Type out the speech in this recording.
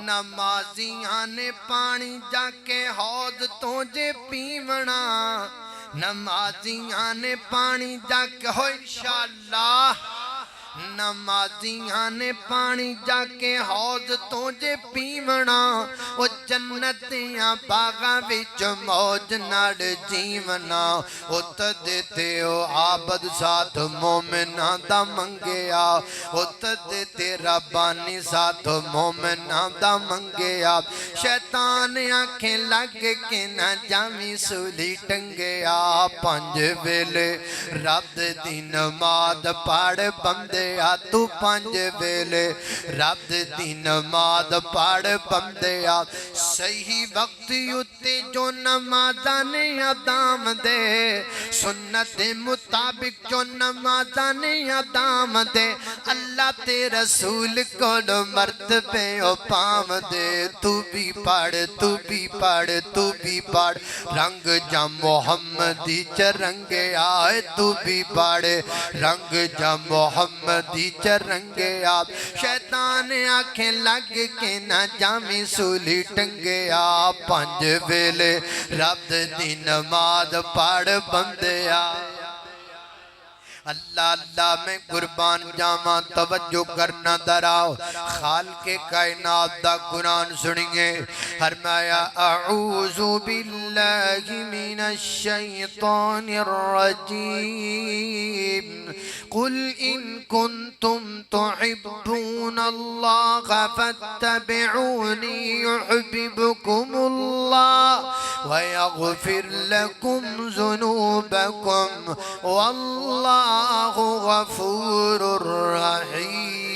नमाजियां ने पानी जाके हौद तो जे पीवना नमाजियां ने पानी जाके हो इंशाअल्लाह नमाजियां ने पानी जाके हौज तो जे पीवना ओ जन्नतियां बागां विच मौज नाल जीवना ओ तदे ते ओ आबद साथ मोमिना दा मंगया ओ तदे ते रब्बानी साथ मोमिना दा मंगया शैतान आंखें लग के ना जावी सूली टंगया पंज वेले रब दी नमाज पढ़ बंदे आ तू पंज वेले रब दी नमाज पढ़ बंदे आ सही वक्त उत्ते जो नमाज़ां ने अदाम दे सुन्नत दे मुताबिक जो नमाज़ां ने अदाम दे अल्लाह ते रसूल को मर्तबे ओ पाम दे तू भी पढ़ तू भी पढ़ तू भी पढ़ रंग जा मोहम्मदी च रंगे आए तू भी पढ़ रंग जा मोहम्मदी च रंगे आप शैतान आंखें लग के ना जावी सूली टंगे आ पंज वेले रब दी नमाज पढ़ बंदे आ अल्लाह अल्लाह में कुर्बान जावा तवज्जो करना दराओ खाल के कायनात दा कुरान सुनिए फरमाया अऊज़ु बिल्लाहि मिनश शैतानिर रजीम कुल इन कुंतुम तुहिब्बूनल्लाह फत्तबिऊनी युहिब्बुकुमुल्लाह व यगफिर लकुम ज़ुनूबकुम वल्लाहु गफूरुर रहीम।